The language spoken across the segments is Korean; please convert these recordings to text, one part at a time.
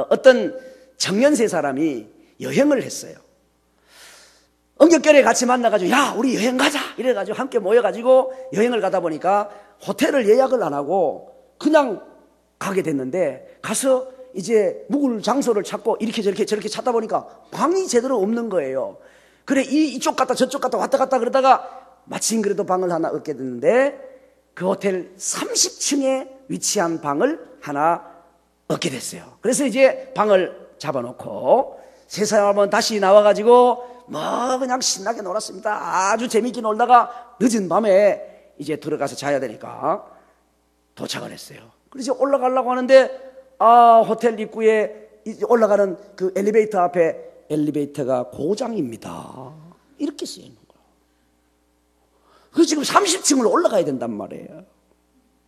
어떤 청년 세 사람이 여행을 했어요. 엉겹결에 같이 만나가지고 야 우리 여행 가자 이래가지고 함께 모여가지고 여행을 가다 보니까 호텔을 예약을 안 하고 그냥 가게 됐는데, 가서 이제 묵을 장소를 찾고 이렇게 저렇게 찾다 보니까 방이 제대로 없는 거예요. 그래 이쪽 갔다 저쪽 갔다 왔다 갔다 그러다가 마침 그래도 방을 하나 얻게 됐는데, 그 호텔 30층에 위치한 방을 하나 얻게 됐어요. 그래서 이제 방을 잡아놓고 세 사람은 다시 나와가지고 뭐 그냥 신나게 놀았습니다. 아주 재밌게 놀다가 늦은 밤에 이제 들어가서 자야 되니까 도착을 했어요. 그래서 올라가려고 하는데 호텔 입구에 올라가는 그 엘리베이터 앞에 엘리베이터가 고장입니다 이렇게 쓰여 있는 거예요. 그래서 지금 30층을 올라가야 된단 말이에요.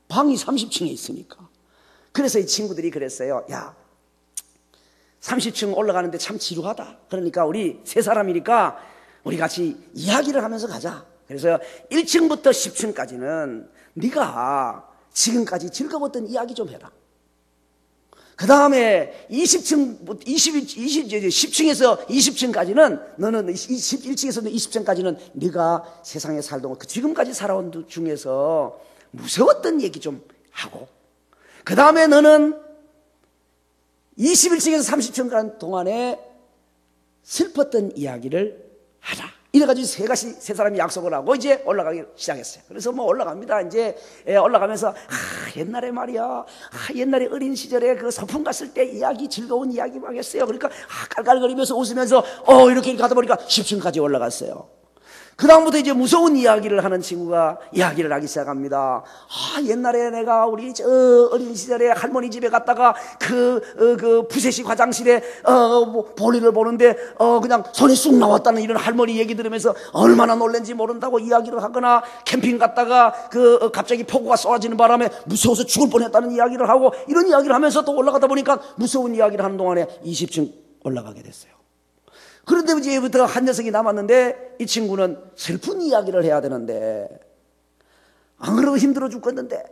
방이 30층에 있으니까. 그래서 이 친구들이 그랬어요. 야 30층 올라가는데 참 지루하다. 그러니까 우리 세 사람이니까 우리 같이 이야기를 하면서 가자. 그래서 1층부터 10층까지는 네가 지금까지 즐거웠던 이야기 좀 해라. 그 다음에 10층에서 20층까지는 너는 1층에서 20층까지는 네가 세상에 살던 그 지금까지 살아온 중에서 무서웠던 얘기 좀 하고, 그 다음에 너는 21층에서 30층 동안에 슬펐던 이야기를 하라. 이래가지고 세 사람이 약속을 하고 이제 올라가기 시작했어요. 그래서 뭐 올라갑니다. 이제 올라가면서 옛날에 말이야, 옛날에 어린 시절에 그 소풍 갔을 때 이야기, 즐거운 이야기 막 했어요. 그러니까 깔깔거리면서 웃으면서 이렇게 가다 보니까 10층까지 올라갔어요. 그 다음부터 이제 무서운 이야기를 하는 친구가 이야기를 하기 시작합니다. 옛날에 내가 우리 어린 시절에 할머니 집에 갔다가 그 부세식 화장실에 볼일을 보는데 그냥 손이 쑥 나왔다는 이런 할머니 얘기 들으면서 얼마나 놀란지 모른다고 이야기를 하거나, 캠핑 갔다가 갑자기 폭우가 쏟아지는 바람에 무서워서 죽을 뻔했다는 이야기를 하고, 이런 이야기를 하면서 또 올라가다 보니까 무서운 이야기를 하는 동안에 20층 올라가게 됐어요. 그런데 이제부터 한 녀석이 남았는데 이 친구는 슬픈 이야기를 해야 되는데 안 그래도 힘들어 죽겠는데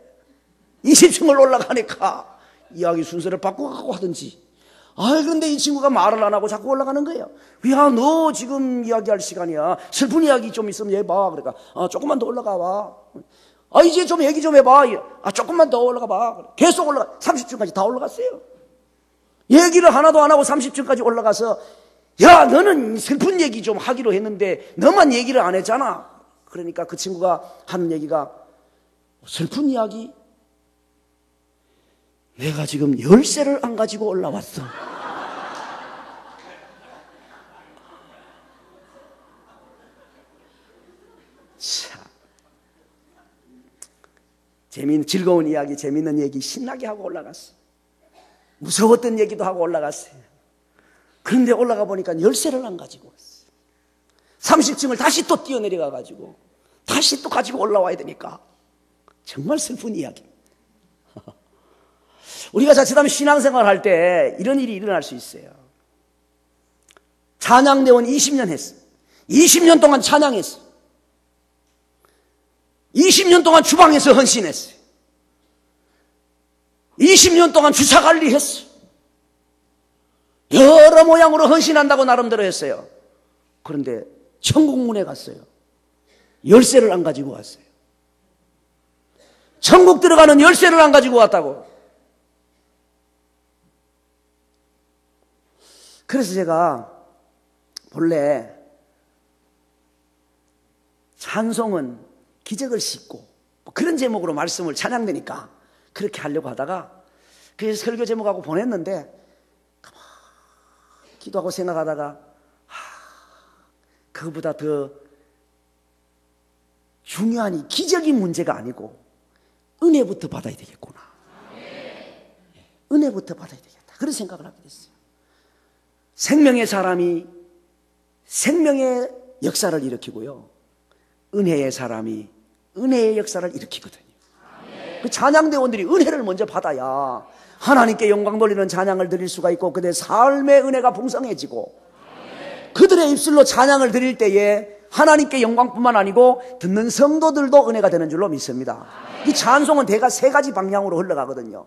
20층을 올라가니까 이야기 순서를 바꿔갖고 하든지. 그런데 이 친구가 말을 안 하고 자꾸 올라가는 거예요. 야, 너 지금 이야기할 시간이야. 슬픈 이야기 좀 있으면 해봐. 그러니까 조금만 더 올라가 봐. 이제 좀 얘기 좀 해봐. 조금만 더 올라가 봐. 계속 올라가. 30층까지 다 올라갔어요. 얘기를 하나도 안 하고 30층까지 올라가서 야, 너는 슬픈 얘기 좀 하기로 했는데 너만 얘기를 안 했잖아. 그러니까 그 친구가 하는 얘기가 슬픈 이야기? 내가 지금 열쇠를 안 가지고 올라왔어. 자, 즐거운 이야기, 재밌는 얘기 신나게 하고 올라갔어. 무서웠던 얘기도 하고 올라갔어요. 그런데 올라가 보니까 열쇠를 안 가지고 왔어요. 30층을 다시 또 뛰어내려가 가지고 다시 또 가지고 올라와야 되니까 정말 슬픈 이야기입니다. 우리가 자칫하면 신앙생활 할 때 이런 일이 일어날 수 있어요. 찬양대원 20년 했어요. 20년 동안 찬양했어요. 20년 동안 주방에서 헌신했어요. 20년 동안 주차관리했어요. 여러 모양으로 헌신한다고 나름대로 했어요. 그런데 천국문에 갔어요. 열쇠를 안 가지고 왔어요. 천국 들어가는 열쇠를 안 가지고 왔다고. 그래서 제가 본래 찬송은 기적을 싣고 그런 제목으로 말씀을 찬양되니까 그렇게 하려고 하다가 그래서 설교 제목하고 보냈는데 기도하고 생각하다가 그거보다 더 중요한 이 기적인 문제가 아니고 은혜부터 받아야 되겠구나. 은혜부터 받아야 되겠다. 그런 생각을 하게 됐어요. 생명의 사람이 생명의 역사를 일으키고요, 은혜의 사람이 은혜의 역사를 일으키거든요. 그 찬양대원들이 은혜를 먼저 받아야 하나님께 영광 돌리는 찬양을 드릴 수가 있고 그들의 삶의 은혜가 풍성해지고 그들의 입술로 찬양을 드릴 때에 하나님께 영광뿐만 아니고 듣는 성도들도 은혜가 되는 줄로 믿습니다. 이 찬송은 대가 세 가지 방향으로 흘러가거든요.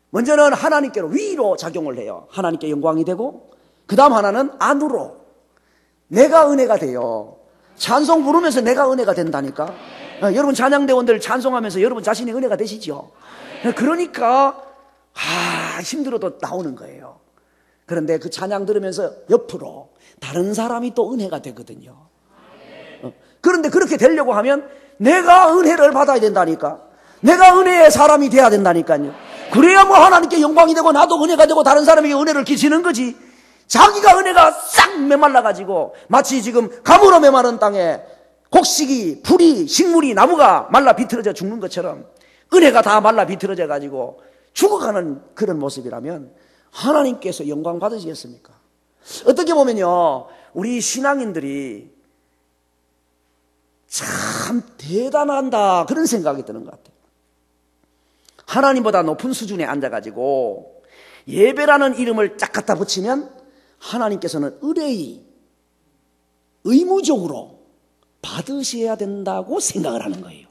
먼저는 하나님께로 위로 작용을 해요. 하나님께 영광이 되고, 그 다음 하나는 안으로 내가 은혜가 돼요. 찬송 부르면서 내가 은혜가 된다니까. 여러분 찬양대원들 찬송하면서 여러분 자신이 은혜가 되시죠. 그러니까 힘들어도 나오는 거예요. 그런데 그 찬양 들으면서 옆으로 다른 사람이 또 은혜가 되거든요. 그런데 그렇게 되려고 하면 내가 은혜를 받아야 된다니까. 내가 은혜의 사람이 돼야 된다니까요. 그래야 뭐 하나님께 영광이 되고 나도 은혜가 되고 다른 사람에게 은혜를 끼치는 거지. 자기가 은혜가 싹 메말라가지고 마치 지금 가물어 메마른 땅에 곡식이, 풀이, 식물이, 나무가 말라 비틀어져 죽는 것처럼 은혜가 다 말라 비틀어져 가지고 죽어가는 그런 모습이라면 하나님께서 영광 받으시겠습니까? 어떻게 보면요, 우리 신앙인들이 참 대단하다 그런 생각이 드는 것 같아요. 하나님보다 높은 수준에 앉아가지고 예배라는 이름을 쫙 갖다 붙이면 하나님께서는 의무적으로 받으셔야 된다고 생각을 하는 거예요.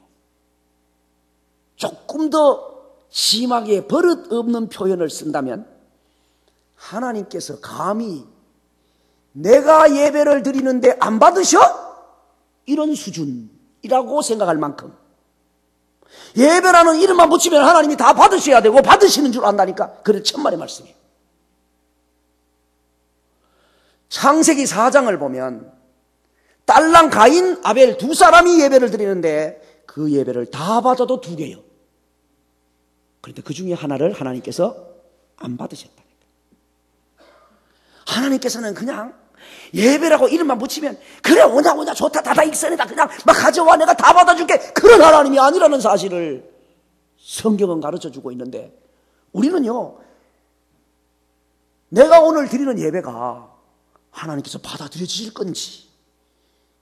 조금 더 심하게 버릇 없는 표현을 쓴다면 하나님께서 감히 내가 예배를 드리는데 안 받으셔? 이런 수준이라고 생각할 만큼 예배라는 이름만 붙이면 하나님이 다 받으셔야 되고 받으시는 줄 안다니까. 그래 천만의 말씀이에요. 창세기 4장을 보면 딸랑 가인, 아벨 두 사람이 예배를 드리는데 그 예배를 다 받아도 두 개요. 그런데 그 중에 하나를 하나님께서 안 받으셨다니까. 하나님께서는 그냥 예배라고 이름만 붙이면 그래 오냐 좋다 다다 익선이다 그냥 막 가져와 내가 다 받아줄게 그런 하나님이 아니라는 사실을 성경은 가르쳐주고 있는데 우리는요, 내가 오늘 드리는 예배가 하나님께서 받아들여지실 건지,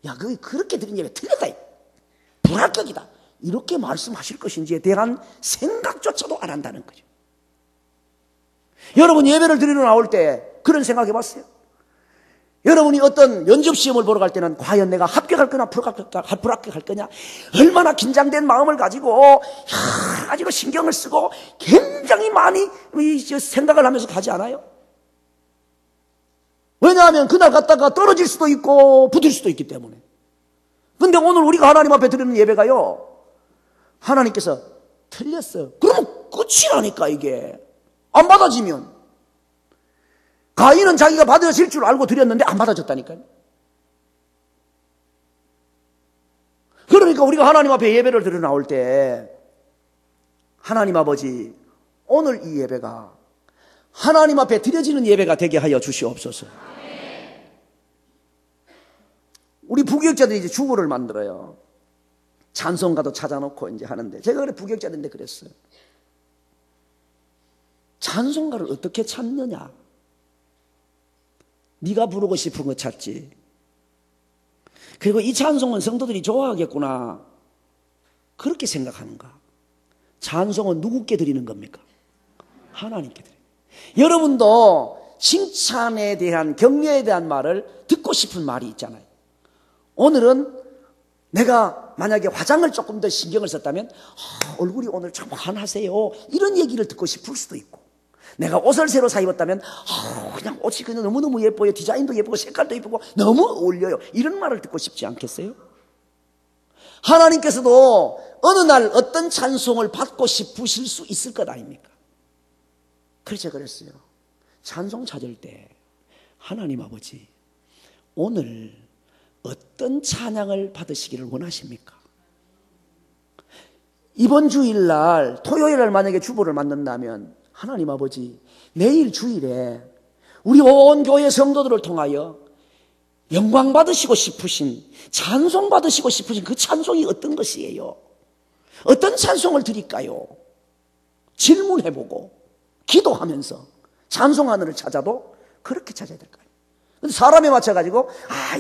야 그렇게 드린 예배 틀렸다, 불합격이다 이렇게 말씀하실 것인지에 대한 생각조차도 안 한다는 거죠. 여러분 예배를 드리러 나올 때 그런 생각 해봤어요? 여러분이 어떤 면접시험을 보러 갈 때는 과연 내가 합격할 거냐 불합격할 거냐 얼마나 긴장된 마음을 가지고 여러 가지로 신경을 쓰고 굉장히 많이 생각을 하면서 가지 않아요? 왜냐하면 그날 갔다가 떨어질 수도 있고 붙을 수도 있기 때문에. 근데 오늘 우리가 하나님 앞에 드리는 예배가요, 하나님께서 틀렸어요. 그러면 끝이라니까. 이게 안 받아지면. 가인은 자기가 받아질 줄 알고 드렸는데 안 받아졌다니까요. 그러니까 우리가 하나님 앞에 예배를 드려 나올 때 하나님 아버지, 오늘 이 예배가 하나님 앞에 드려지는 예배가 되게 하여 주시옵소서. 우리 부교육자들이 이제 주보를 만들어요. 찬송가도 찾아놓고 이제 하는데, 제가 그래 부교육자들인데 그랬어요. 찬송가를 어떻게 찾느냐? 네가 부르고 싶은 거 찾지. 그리고 이 찬송은 성도들이 좋아하겠구나 그렇게 생각하는가? 찬송은 누구께 드리는 겁니까? 하나님께 드려요. 여러분도 칭찬에 대한, 격려에 대한 말을 듣고 싶은 말이 있잖아요. 오늘은 내가 만약에 화장을 조금 더 신경을 썼다면 얼굴이 오늘 참 환하세요 이런 얘기를 듣고 싶을 수도 있고, 내가 옷을 새로 사 입었다면 그냥 옷이 그냥 너무너무 예뻐요, 디자인도 예쁘고 색깔도 예쁘고 너무 어울려요 이런 말을 듣고 싶지 않겠어요? 하나님께서도 어느 날 어떤 찬송을 받고 싶으실 수 있을 것 아닙니까? 그래서 그랬어요. 찬송 찾을 때 하나님 아버지, 오늘 어떤 찬양을 받으시기를 원하십니까? 이번 주일날 토요일날 만약에 주보를 만든다면 하나님 아버지, 내일 주일에 우리 온 교회 성도들을 통하여 영광 받으시고 싶으신, 찬송 받으시고 싶으신 그 찬송이 어떤 것이에요? 어떤 찬송을 드릴까요? 질문해보고 기도하면서 찬송 하늘을 찾아도 그렇게 찾아야 될까요? 근데 사람에 맞춰가지고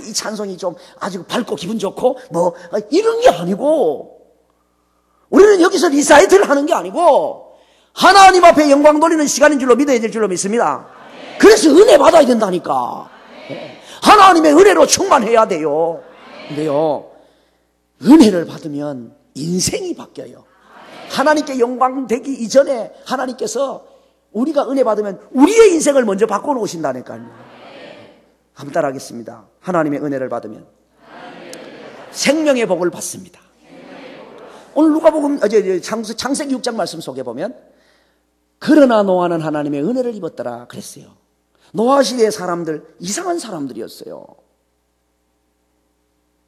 이 찬송이 좀 아주 밝고 기분 좋고 이런 게 아니고, 우리는 여기서 리사이트를 하는 게 아니고 하나님 앞에 영광 돌리는 시간인 줄로 믿어야 될 줄로 믿습니다. 그래서 은혜 받아야 된다니까. 하나님의 은혜로 충만해야 돼요. 근데요, 은혜를 받으면 인생이 바뀌어요. 하나님께 영광 되기 이전에 하나님께서 우리가 은혜 받으면 우리의 인생을 먼저 바꿔놓으신다니까요. 한번 따라하겠습니다. 하나님의 은혜를 받으면 생명의 복을 받습니다. 오늘 누가복음 창세기 6장 말씀 속에 보면 그러나 노아는 하나님의 은혜를 입었더라 그랬어요. 노아 시대의 사람들 이상한 사람들이었어요.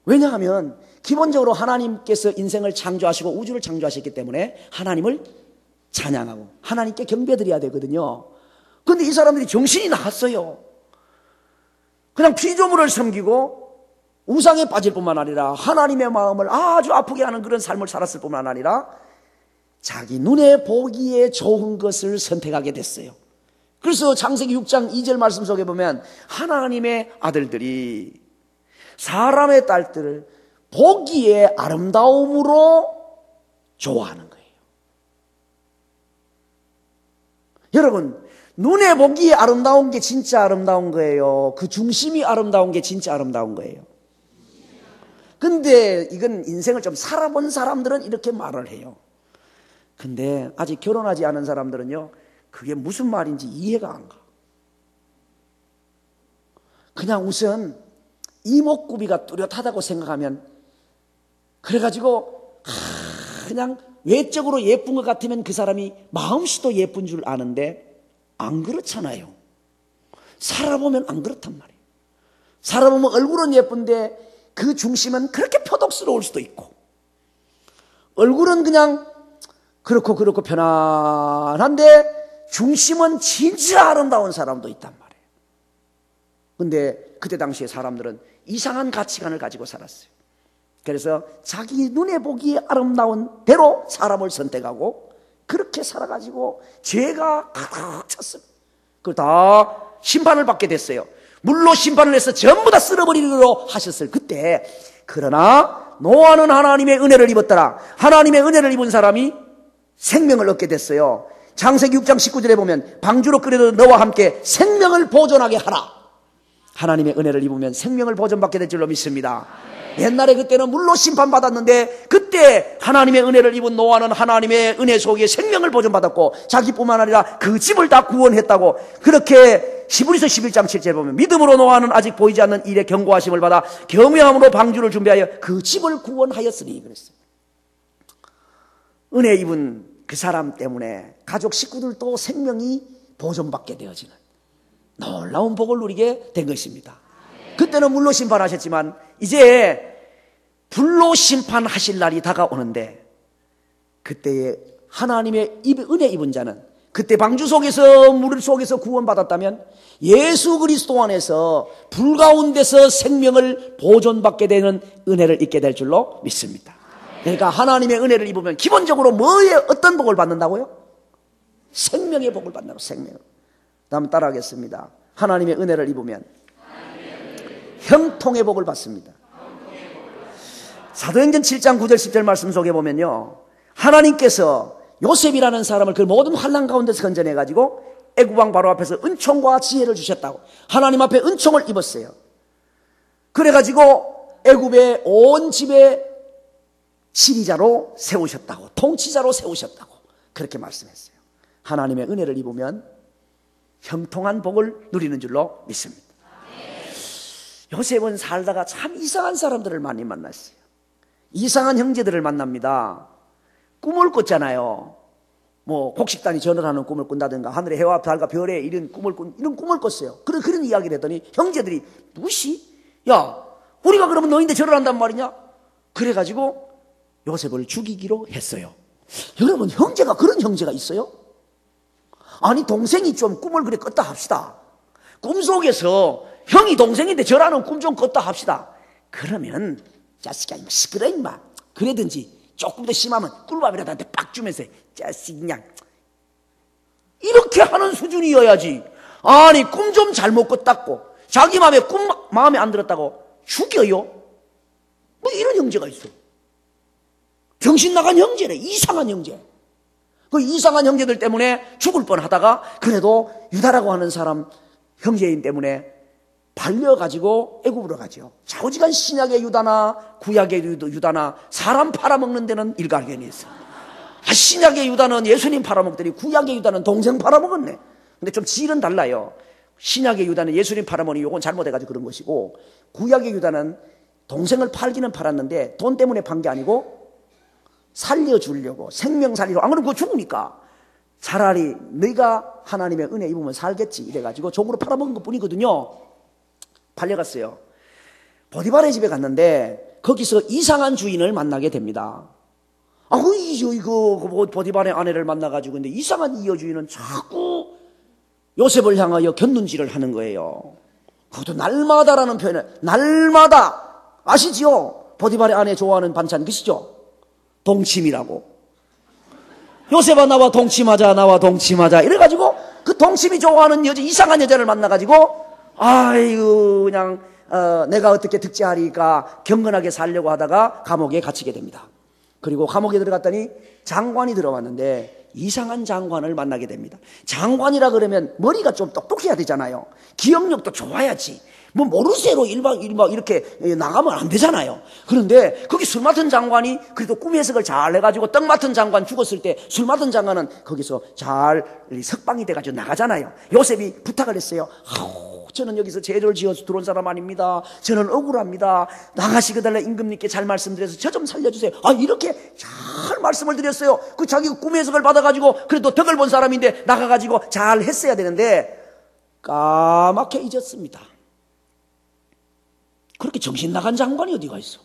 왜냐하면 기본적으로 하나님께서 인생을 창조하시고 우주를 창조하셨기 때문에 하나님을 찬양하고 하나님께 경배드려야 되거든요. 그런데 이 사람들이 정신이 나갔어요. 그냥 피조물을 섬기고 우상에 빠질 뿐만 아니라 하나님의 마음을 아주 아프게 하는 그런 삶을 살았을 뿐만 아니라 자기 눈에 보기에 좋은 것을 선택하게 됐어요. 그래서 창세기 6장 2절 말씀 속에 보면 하나님의 아들들이 사람의 딸들을 보기에 아름다움으로 좋아하는 거예요. 여러분, 눈에 보기에 아름다운 게 진짜 아름다운 거예요? 그 중심이 아름다운 게 진짜 아름다운 거예요? 근데 이건 인생을 좀 살아본 사람들은 이렇게 말을 해요. 근데 아직 결혼하지 않은 사람들은요, 그게 무슨 말인지 이해가 안 가. 그냥 우선 이목구비가 뚜렷하다고 생각하면, 그래가지고 그냥 외적으로 예쁜 것 같으면 그 사람이 마음씨도 예쁜 줄 아는데 안 그렇잖아요. 살아보면 안 그렇단 말이에요. 살아보면 얼굴은 예쁜데 그 중심은 그렇게 표독스러울 수도 있고, 얼굴은 그냥 그렇고 편안한데 중심은 진짜 아름다운 사람도 있단 말이에요. 근데 그때 당시에 사람들은 이상한 가치관을 가지고 살았어요. 그래서 자기 눈에 보기에 아름다운 대로 사람을 선택하고 그렇게 살아가지고 죄가 가득 찼어요. 그걸 다 심판을 받게 됐어요. 물로 심판을 해서 전부 다 쓸어버리기로 하셨을 그때, 그러나 노아는 하나님의 은혜를 입었더라. 하나님의 은혜를 입은 사람이 생명을 얻게 됐어요. 창세기 6장 19절에 보면 방주로 끓여도 너와 함께 생명을 보존하게 하라. 하나님의 은혜를 입으면 생명을 보존받게 될 줄로 믿습니다. 옛날에 그때는 물로 심판받았는데 그때 하나님의 은혜를 입은 노아는 하나님의 은혜 속에 생명을 보존받았고 자기뿐만 아니라 그 집을 다 구원했다고, 그렇게 히브리서 11장 7절에 보면 믿음으로 노아는 아직 보이지 않는 일에 경고하심을 받아 경외함으로 방주를 준비하여 그 집을 구원하였으니 그랬어요. 은혜 입은 그 사람 때문에 가족 식구들도 생명이 보존받게 되어지는 놀라운 복을 누리게 된 것입니다. 그때는 물로 심판하셨지만 이제 불로 심판하실 날이 다가오는데, 그때에 하나님의 은혜 입은 자는 그때 방주 속에서 물 속에서 구원받았다면 예수 그리스도 안에서 불 가운데서 생명을 보존받게 되는 은혜를 입게 될 줄로 믿습니다. 그러니까 하나님의 은혜를 입으면 기본적으로 어떤 복을 받는다고요? 생명의 복을 받는다고. 생명을. 다음 따라하겠습니다. 하나님의 은혜를 입으면 형통의 복을 받습니다. 사도행전 7장 9절 10절 말씀 속에 보면요, 하나님께서 요셉이라는 사람을 그 모든 환난 가운데서 건져내가지고 애국왕 바로 앞에서 은총과 지혜를 주셨다고, 하나님 앞에 은총을 입었어요. 그래가지고 애굽의 온 집에 지휘자로 세우셨다고, 통치자로 세우셨다고 그렇게 말씀했어요. 하나님의 은혜를 입으면 형통한 복을 누리는 줄로 믿습니다. 요셉은 살다가 참 이상한 사람들을 많이 만났어요. 이상한 형제들을 만납니다. 꿈을 꿨잖아요. 뭐 곡식단이 전을하는 꿈을 꾼다든가 하늘의 해와 달과 별에 이런 꿈을 꿨어요. 그런 이야기를 했더니 형제들이 무시? 야, 우리가 그러면 너희인데 절을 한단 말이냐? 그래가지고 요셉을 죽이기로 했어요. 여러분, 형제가 그런 형제가 있어요? 아니, 동생이 좀 꿈을 그래 꿨다 합시다. 꿈속에서 형이 동생인데 절하는 꿈 좀 꿨다 합시다. 그러면 자식아 임마 시끄러 임마. 그래든지 조금 더 심하면 꿀밥이라도 한테 빡 주면서 자식 그냥 이렇게 하는 수준이어야지. 아니, 꿈 좀 잘못 꿨다고 자기 마음에 안 들었다고 죽여요? 뭐 이런 형제가 있어. 정신 나간 형제래. 이상한 형제. 그 이상한 형제들 때문에 죽을 뻔하다가 그래도 유다라고 하는 사람 형제인 때문에 발려가지고 애굽으로 가죠. 좌우지간 신약의 유다나 구약의 유다나 사람 팔아먹는 데는 일가견이 있어요. 신약의 유다는 예수님 팔아먹더니 구약의 유다는 동생 팔아먹었네. 근데 좀 질은 달라요. 신약의 유다는 예수님 팔아먹으니 요건 잘못해가지고 그런 것이고, 구약의 유다는 동생을 팔기는 팔았는데 돈 때문에 판 게 아니고 살려주려고, 생명 살리려고. 안 그러면 그거 죽으니까 차라리 너희가 하나님의 은혜 입으면 살겠지 이래가지고 종으로 팔아먹은 것 뿐이거든요. 팔려갔어요. 보디발의 집에 갔는데 거기서 이상한 주인을 만나게 됩니다. 이거 보디발의 아내를 만나가지고, 근데 이상한 이 여주인은 자꾸 요셉을 향하여 곁눈질을 하는 거예요. 그것도 날마다라는 표현을, 날마다. 아시지요? 보디발의 아내 좋아하는 반찬 그시죠? 동침이라고. 요셉아 나와 동침하자, 나와 동침하자. 이래가지고 그 동침이 좋아하는 여자, 이상한 여자를 만나가지고, 아이고 그냥 내가 어떻게 득제하리까 경건하게 살려고 하다가 감옥에 갇히게 됩니다. 그리고 감옥에 들어갔더니 장관이 들어왔는데 이상한 장관을 만나게 됩니다. 장관이라 그러면 머리가 좀 똑똑해야 되잖아요. 기억력도 좋아야지. 뭐 모르쇠로 일박 이렇게 나가면 안 되잖아요. 그런데 거기 술 맡은 장관이 그래도 꿈 해석을 잘 해가지고, 떡 맡은 장관 죽었을 때 술 맡은 장관은 거기서 잘 석방이 돼가지고 나가잖아요. 요셉이 부탁을 했어요. 저는 여기서 죄를 지어서 들어온 사람 아닙니다. 저는 억울합니다. 나가시게 달라 임금님께 잘 말씀드려서 저 좀 살려주세요. 이렇게 잘 말씀을 드렸어요. 그 자기가 꿈 해석을 받아가지고 그래도 덕을 본 사람인데 나가가지고 잘 했어야 되는데 까맣게 잊었습니다. 그렇게 정신 나간 장관이 어디가 있어?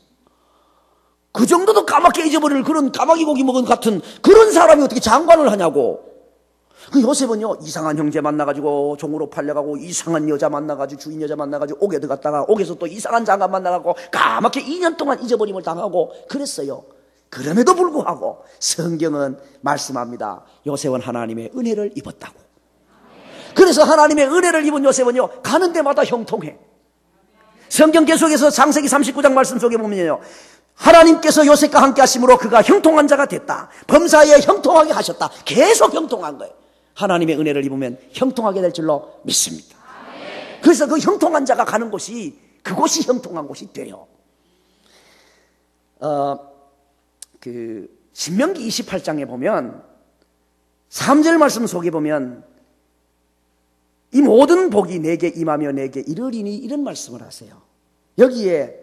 그 정도도 까맣게 잊어버릴 그런 까마귀 고기 먹은 같은 그런 사람이 어떻게 장관을 하냐고. 그 요셉은요, 이상한 형제 만나가지고 종으로 팔려가고, 이상한 여자 만나가지고, 주인 여자 만나가지고 옥에 들어갔다가 옥에서 또 이상한 장관 만나가고 까맣게 2년 동안 잊어버림을 당하고 그랬어요. 그럼에도 불구하고 성경은 말씀합니다. 요셉은 하나님의 은혜를 입었다고. 그래서 하나님의 은혜를 입은 요셉은요, 가는 데마다 형통해. 성경 계속해서 창세기 39장 말씀 속에 보면요, 하나님께서 요셉과 함께 하심으로 그가 형통한 자가 됐다. 범사에 형통하게 하셨다. 계속 형통한 거예요. 하나님의 은혜를 입으면 형통하게 될 줄로 믿습니다. 그래서 그 형통한 자가 가는 곳이, 그곳이 형통한 곳이 돼요. 신명기 28장에 보면 3절 말씀 속에 보면 이 모든 복이 내게 임하며 내게 이르리니 이런 말씀을 하세요. 여기에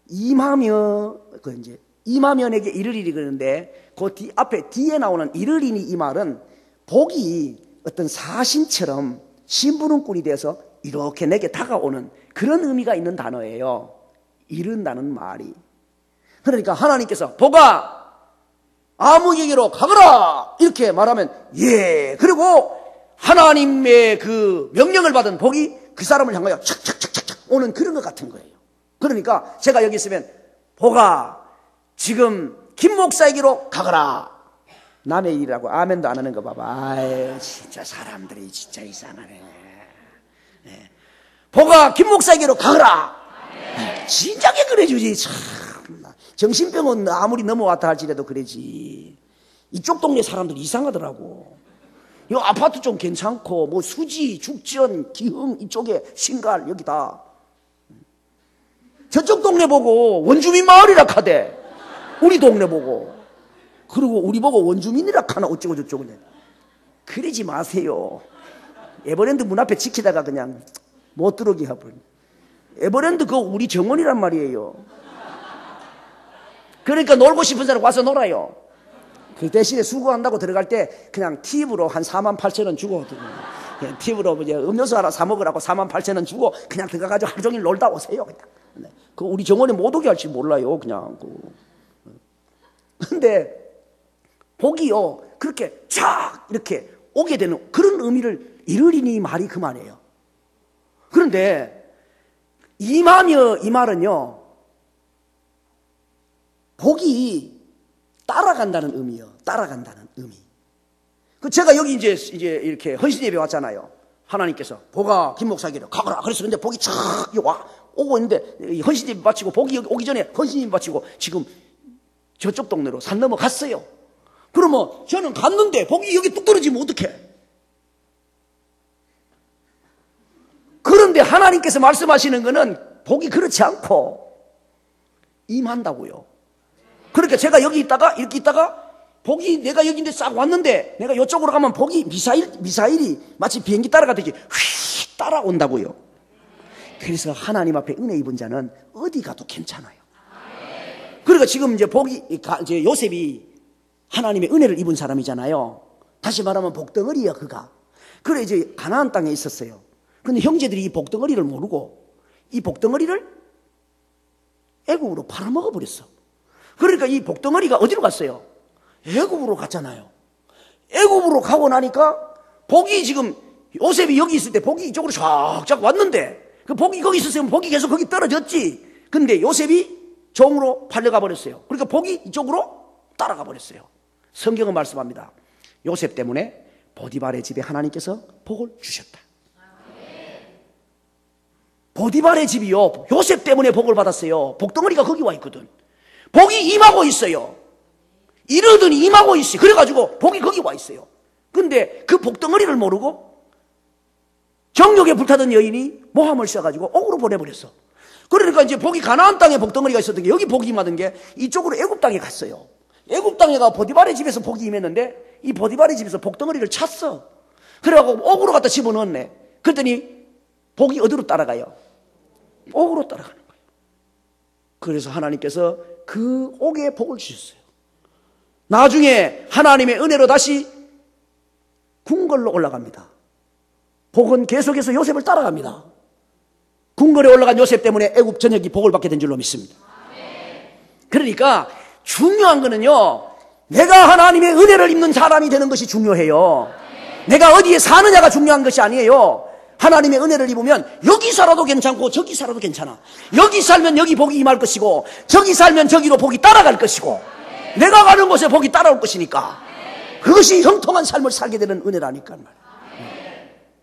임하며 내게 이르리니 그러는데 그 앞에 뒤에 나오는 이르리니 이 말은 복이 어떤 사신처럼 심부름꾼이 돼서 이렇게 내게 다가오는 그런 의미가 있는 단어예요. 이른다는 말이. 그러니까 하나님께서 복아 아무에게로 가거라 이렇게 말하면 예. 그리고 하나님의 그 명령을 받은 복이 그 사람을 향하여 착착착착 오는 그런 것 같은 거예요. 그러니까 제가 여기 있으면 복아 지금 김 목사에게로 가거라. 남의 일이라고 아멘도 안 하는 거 봐봐. 아유 진짜 사람들이 진짜 이상하네. 네. 복아 김 목사에게로 가거라. 네. 진작에 그래주지. 참 정신병은 아무리 넘어왔다 할지라도 그러지. 이쪽 동네 사람들 이상하더라고. 이 아파트 좀 괜찮고 뭐 수지, 죽전, 기흥 이쪽에 신갈 여기다. 저쪽 동네 보고 원주민 마을이라 하대. 우리 동네 보고. 그리고 우리 보고 원주민이라 하나 어쩌고 저쩌고. 그러지 마세요. 에버랜드 문 앞에 지키다가 그냥 못 들어오게 해버려. 에버랜드 그거 우리 정원이란 말이에요. 그러니까 놀고 싶은 사람 와서 놀아요. 그 대신에 수고한다고 들어갈 때 그냥 팁으로 한 48,000원 주고 팁으로 이제 음료수 하나 사 먹으라고 48,000원 주고 그냥 들어가가지고 하루 종일 놀다 오세요. 그냥. 그 우리 정원에 못 오게 할지 몰라요. 그냥. 근데 복이요 그렇게 쫙 이렇게 오게 되는 그런 의미를 이르리니 말이 그 말이에요. 그런데 임하며 이 말은요 복이 따라간다는 의미요. 따라간다는 의미. 그 제가 여기 이제 이렇게 헌신 예배 왔잖아요. 하나님께서 복아 김 목사에게로 가거라. 그래서 근데 복이 착 오고 있는데 헌신 예배 마치고 복이 여기 오기 전에 헌신 예배 마치고 지금 저쪽 동네로 산 넘어 갔어요. 그러면 저는 갔는데 복이 여기 뚝 떨어지면 어떡해? 그런데 하나님께서 말씀하시는 거는 복이 그렇지 않고 임한다고요. 그러니까 제가 여기 있다가 이렇게 있다가 복이 내가 여기인데 싹 왔는데 내가 이쪽으로 가면 복이 미사일이 마치 비행기 따라가듯이 휙 따라온다고요. 그래서 하나님 앞에 은혜 입은 자는 어디 가도 괜찮아요. 그러니까 지금 이제 이제 요셉이 하나님의 은혜를 입은 사람이잖아요. 다시 말하면 복덩어리야 그가. 그래 이제 가나안 땅에 있었어요. 근데 형제들이 이 복덩어리를 모르고 이 복덩어리를 애국으로 팔아먹어 버렸어. 그러니까 이 복덩어리가 어디로 갔어요? 애국으로 갔잖아요. 애국으로 가고 나니까 복이 지금 요셉이 여기 있을 때 복이 이쪽으로 쫙쫙 왔는데 그 복이 거기 있었으면 복이 계속 거기 떨어졌지. 근데 요셉이 종으로 팔려가 버렸어요. 그러니까 복이 이쪽으로 따라가 버렸어요. 성경은 말씀합니다. 요셉 때문에 보디발의 집에 하나님께서 복을 주셨다. 보디발의 집이요, 요셉 때문에 복을 받았어요. 복덩어리가 거기 와 있거든. 복이 임하고 있어요. 이러더니 임하고 있어요. 그래가지고 복이 거기 와 있어요. 근데 그 복덩어리를 모르고 정욕에 불타던 여인이 모함을 써가지고 옥으로 보내버렸어. 그러니까 이제 복이 가나안 땅에 복덩어리가 있었던 게 여기 복이 임하던 게 이쪽으로 애굽 땅에 갔어요. 애굽 땅에 가 보디발의 집에서 복이 임했는데 이 보디발의 집에서 복덩어리를 찼어. 그래가지고 옥으로 갖다 집어넣었네. 그랬더니 복이 어디로 따라가요? 옥으로 따라가는 거예요. 그래서 하나님께서 그 옥에 복을 주셨어요. 나중에 하나님의 은혜로 다시 궁궐로 올라갑니다. 복은 계속해서 요셉을 따라갑니다. 궁궐에 올라간 요셉 때문에 애굽 전역이 복을 받게 된 줄로 믿습니다. 그러니까 중요한 거는요, 내가 하나님의 은혜를 입는 사람이 되는 것이 중요해요. 내가 어디에 사느냐가 중요한 것이 아니에요. 하나님의 은혜를 입으면 여기 살아도 괜찮고 저기 살아도 괜찮아. 여기 살면 여기 복이 임할 것이고 저기 살면 저기로 복이 따라갈 것이고 내가 가는 곳에 복이 따라올 것이니까 그것이 형통한 삶을 살게 되는 은혜라니까 말이에요.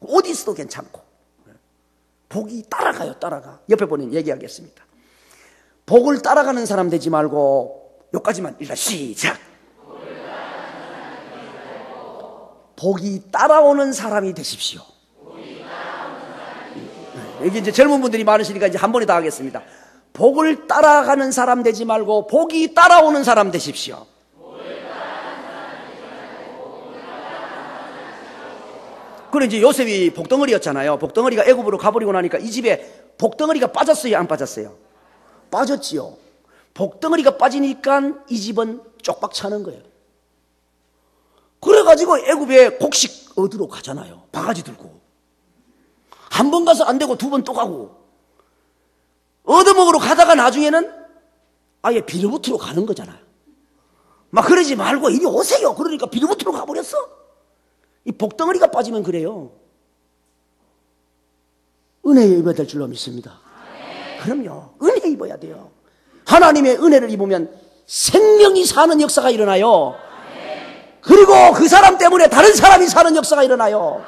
어디 있어도 괜찮고 복이 따라가요. 따라가. 옆에 보면 얘기하겠습니다. 복을 따라가는 사람 되지 말고 여기까지만 일단 시작. 복이 따라오는 사람이 되십시오. 여기 이제 젊은 분들이 많으시니까 이제 한 번에 다 하겠습니다. 복을 따라가는 사람 되지 말고 복이 따라오는 사람 되십시오. 그래 이제 요셉이 복덩어리였잖아요. 복덩어리가 애굽으로 가버리고 나니까 이 집에 복덩어리가 빠졌어요, 안 빠졌어요? 빠졌지요. 복덩어리가 빠지니까 이 집은 쪽박 차는 거예요. 그래가지고 애굽에 곡식 얻으러 가잖아요. 바가지 들고. 한 번 가서 안 되고 두 번 또 가고. 얻어먹으러 가다가 나중에는 아예 비르부트로 가는 거잖아요. 막 그러지 말고 이리 오세요. 그러니까 비르부트로 가버렸어. 이 복덩어리가 빠지면 그래요. 은혜 입어야 될 줄로 믿습니다. 그럼요. 은혜 입어야 돼요. 하나님의 은혜를 입으면 생명이 사는 역사가 일어나요. 그리고 그 사람 때문에 다른 사람이 사는 역사가 일어나요.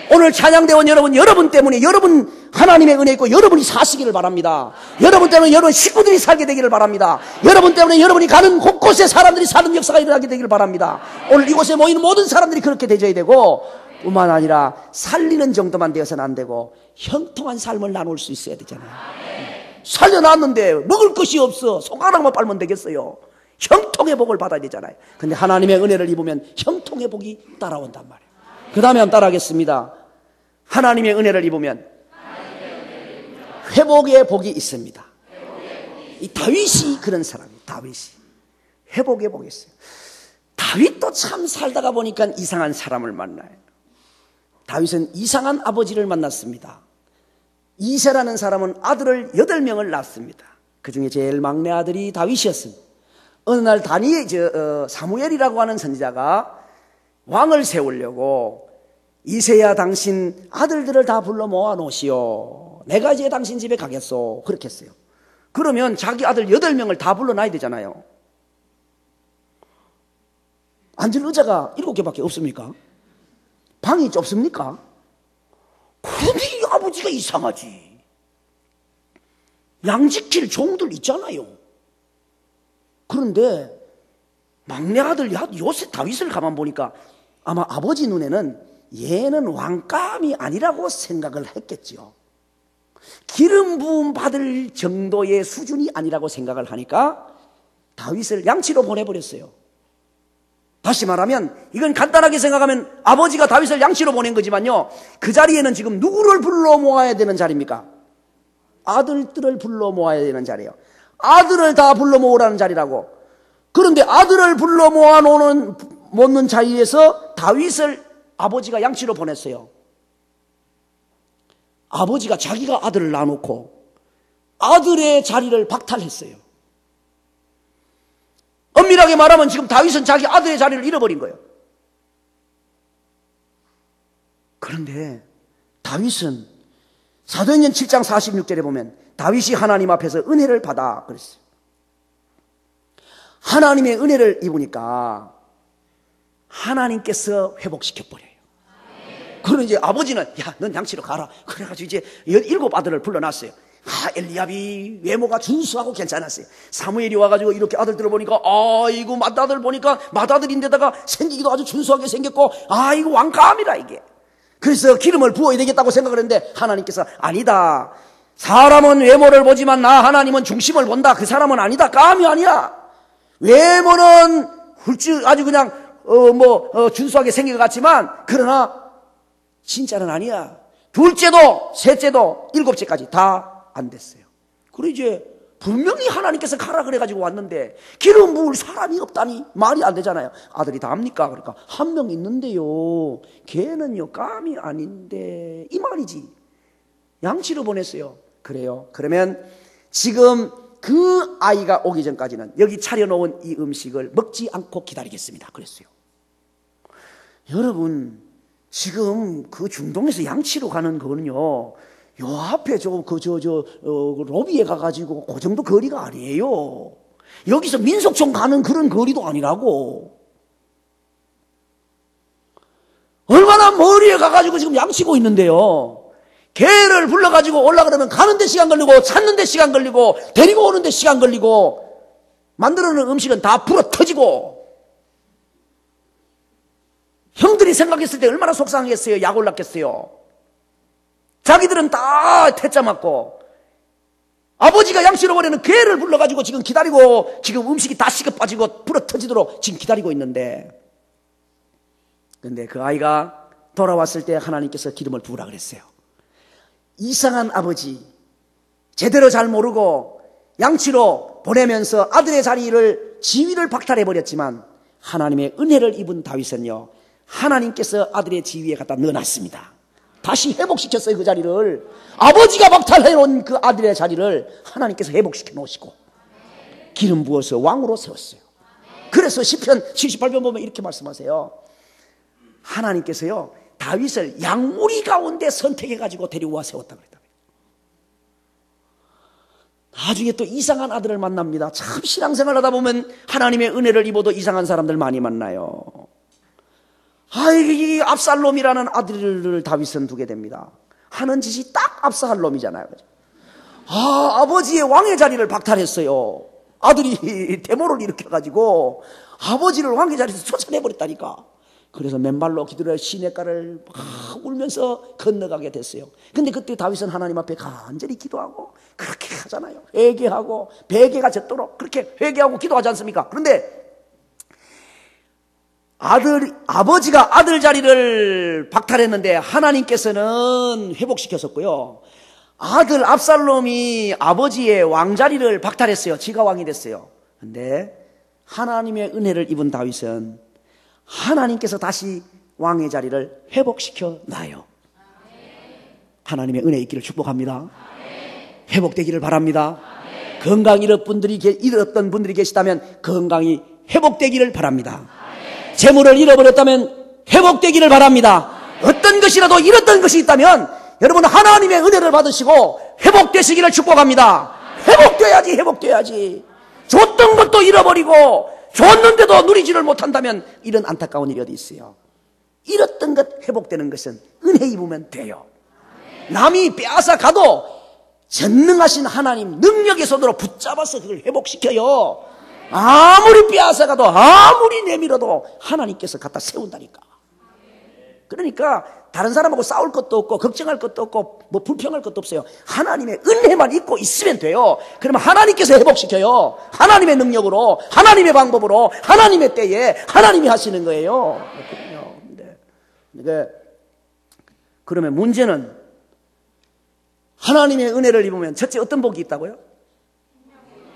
오늘 찬양대원 여러분 때문에 여러분 하나님의 은혜 있고 여러분이 사시기를 바랍니다. 여러분 때문에 여러분 식구들이 살게 되기를 바랍니다. 여러분 때문에 여러분이 가는 곳곳에 사람들이 사는 역사가 일어나게 되기를 바랍니다. 오늘 이곳에 모이는 모든 사람들이 그렇게 되져야 되고 뿐만 아니라 살리는 정도만 되어서는 안 되고 형통한 삶을 나눌 수 있어야 되잖아요. 살려놨는데 먹을 것이 없어. 손가락만 빨면 되겠어요. 형통의 복을 받아야 되잖아요. 근데 하나님의 은혜를 입으면 형통의 복이 따라온단 말이에요. 그 다음에 한번 따라하겠습니다. 하나님의 은혜를 입으면 회복의 복이 있습니다. 이 다윗이 그런 사람이에요. 다윗이 회복의 복이 있어요. 다윗도 참 살다가 보니까 이상한 사람을 만나요. 다윗은 이상한 아버지를 만났습니다. 이새라는 사람은 아들을 8명을 낳습니다. 그 중에 제일 막내 아들이 다윗이었습니다. 어느 날 사무엘이라고 하는 선지자가 왕을 세우려고 이새야 당신 아들들을 다 불러 모아 놓으시오. 내가 이제 당신 집에 가겠소. 그렇게 했어요. 그러면 자기 아들 8명을 다 불러놔야 되잖아요. 앉을 의자가 7개밖에 없습니까? 방이 좁습니까? 그런데 이 아버지가 이상하지. 양지킬 종들 있잖아요. 그런데 막내 아들 요새 다윗을 가만 보니까 아마 아버지 눈에는 얘는 왕감이 아니라고 생각을 했겠죠. 기름 부음 받을 정도의 수준이 아니라고 생각을 하니까 다윗을 양치로 보내버렸어요. 다시 말하면 이건 간단하게 생각하면 아버지가 다윗을 양치로 보낸 거지만요, 그 자리에는 지금 누구를 불러 모아야 되는 자리입니까? 아들들을 불러 모아야 되는 자리예요. 아들을 다 불러 모으라는 자리라고. 그런데 아들을 불러 모는 자리에서 다윗을 아버지가 양치로 보냈어요. 아버지가 자기가 아들을 놔놓고 아들의 자리를 박탈했어요. 엄밀하게 말하면 지금 다윗은 자기 아들의 자리를 잃어버린 거예요. 그런데 다윗은 사도행전 7장 46절에 보면 다윗이 하나님 앞에서 은혜를 받아 그랬어요. 하나님의 은혜를 입으니까 하나님께서 회복시켜버려요. 그러면 이제 아버지는 야, 넌 양치로 가라. 그래가지고 이제 7 아들을 불러놨어요. 엘리압이 외모가 준수하고 괜찮았어요. 사무엘이 와가지고 이렇게 아들들을 보니까 이거 맏아들 보니까 맏아들인데다가 생기기도 아주 준수하게 생겼고 이거 왕감이라 이게. 그래서 기름을 부어야 되겠다고 생각을 했는데 하나님께서 아니다. 사람은 외모를 보지만 나 하나님은 중심을 본다. 그 사람은 아니다. 감이 아니야. 외모는 아주 그냥 준수하게 생긴 것 같지만 그러나 진짜는 아니야. 둘째도 셋째도 7째까지 다 안 됐어요. 그리고 이제 분명히 하나님께서 가라 그래가지고 왔는데 기름 부을 사람이 없다니 말이 안 되잖아요. 아들이 다 합니까? 그러니까 한 명 있는데요, 걔는요 감이 아닌데 이 말이지. 양치로 보냈어요. 그래요. 그러면 지금 그 아이가 오기 전까지는 여기 차려놓은 이 음식을 먹지 않고 기다리겠습니다. 그랬어요. 여러분, 지금 그 중동에서 양치로 가는 거는요, 요 앞에 로비에 가가지고 그 정도 거리가 아니에요. 여기서 민속촌 가는 그런 거리도 아니라고. 얼마나 머리에 가가지고 지금 양치고 있는데요. 개를 불러가지고 올라가려면 가는데 시간 걸리고 찾는데 시간 걸리고 데리고 오는데 시간 걸리고 만들어놓은 음식은 다 불어 터지고. 형들이 생각했을 때 얼마나 속상했어요. 약 올랐겠어요. 자기들은 다 퇴짜 맞고 아버지가 양치로 보내는 괴를 불러가지고 지금 기다리고 지금 음식이 다 식어 빠지고 불어 터지도록 지금 기다리고 있는데, 그런데 그 아이가 돌아왔을 때 하나님께서 기름을 부으라 그랬어요. 이상한 아버지, 제대로 잘 모르고 양치로 보내면서 아들의 자리를 지위를 박탈해버렸지만 하나님의 은혜를 입은 다윗은요, 하나님께서 아들의 지위에 갖다 넣어놨습니다. 다시 회복시켰어요. 그 자리를 아버지가 박탈해놓은 그 아들의 자리를 하나님께서 회복시켜 놓으시고 기름 부어서 왕으로 세웠어요. 그래서 시편 78편 보면 이렇게 말씀하세요. 하나님께서요 다윗을 양무리 가운데 선택해가지고 데려와 세웠다 그랬다. 나중에 또 이상한 아들을 만납니다. 참 신앙생활 하다 보면 하나님의 은혜를 입어도 이상한 사람들 많이 만나요. 이 압살롬이라는 아들을 다윗은 두게 됩니다. 하는 짓이 딱 압살롬이잖아요. 아버지의 왕의 자리를 박탈했어요. 아들이 데모를 일으켜가지고 아버지를 왕의 자리에서 쫓아내버렸다니까. 그래서 맨발로 기도를 시냇가를 막 울면서 건너가게 됐어요. 근데 그때 다윗은 하나님 앞에 간절히 기도하고 그렇게 하잖아요. 회개하고 베개가 젖도록 그렇게 회개하고 기도하지 않습니까? 그런데 아버지가 아들 자리를 박탈했는데 하나님께서는 회복시켰었고요. 아들 압살롬이 아버지의 왕자리를 박탈했어요. 지가 왕이 됐어요. 그런데 하나님의 은혜를 입은 다윗은 하나님께서 다시 왕의 자리를 회복시켜 놔요. 하나님의 은혜 있기를 축복합니다. 회복되기를 바랍니다. 건강 잃었던 분들이 계시다면 건강이 회복되기를 바랍니다. 재물을 잃어버렸다면 회복되기를 바랍니다. 어떤 것이라도 잃었던 것이 있다면 여러분은 하나님의 은혜를 받으시고 회복되시기를 축복합니다. 회복돼야지. 줬던 것도 잃어버리고 줬는데도 누리지를 못한다면 이런 안타까운 일이 어디 있어요. 잃었던 것 회복되는 것은 은혜 입으면 돼요. 남이 빼앗아 가도 전능하신 하나님 능력의 손으로 붙잡아서 그걸 회복시켜요. 아무리 빼앗아가도 아무리 내밀어도 하나님께서 갖다 세운다니까. 그러니까 다른 사람하고 싸울 것도 없고 걱정할 것도 없고 뭐 불평할 것도 없어요. 하나님의 은혜만 있고 있으면 돼요. 그러면 하나님께서 회복시켜요. 하나님의 능력으로, 하나님의 방법으로, 하나님의 때에 하나님이 하시는 거예요. 그러니까 그러면 문제는 하나님의 은혜를 입으면 첫째 어떤 복이 있다고요?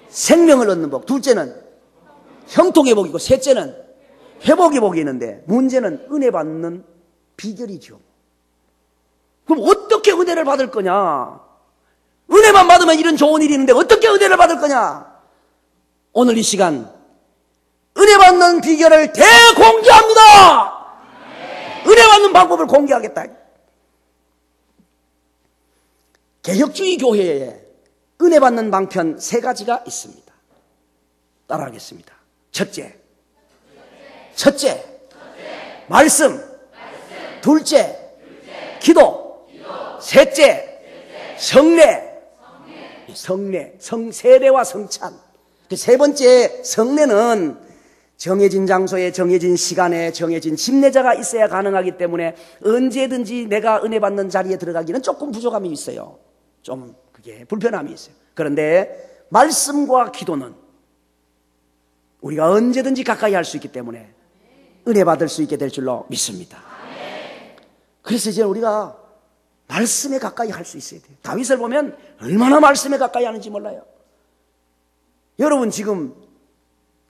생명을 얻는 복. 둘째는 형통의 복이고 셋째는 회복의 복이 있는데 문제는 은혜 받는 비결이죠. 그럼 어떻게 은혜를 받을 거냐? 은혜만 받으면 이런 좋은 일이 있는데 어떻게 은혜를 받을 거냐? 오늘 이 시간 은혜 받는 비결을 대공개합니다. 은혜 받는 방법을 공개하겠다. 개혁주의 교회에 은혜 받는 방편 3가지가 있습니다. 따라하겠습니다. 첫째, 말씀. 둘째, 기도. 셋째, 성례. 세례와 성찬. 그 세 번째 성례는 정해진 장소에 정해진 시간에 정해진 집례자가 있어야 가능하기 때문에 언제든지 내가 은혜 받는 자리에 들어가기는 조금 부족함이 있어요. 좀 그게 불편함이 있어요. 그런데 말씀과 기도는 우리가 언제든지 가까이 할 수 있기 때문에 은혜 받을 수 있게 될 줄로 믿습니다. 그래서 이제 우리가 말씀에 가까이 할 수 있어야 돼요. 다윗을 보면 얼마나 말씀에 가까이 하는지 몰라요. 여러분 지금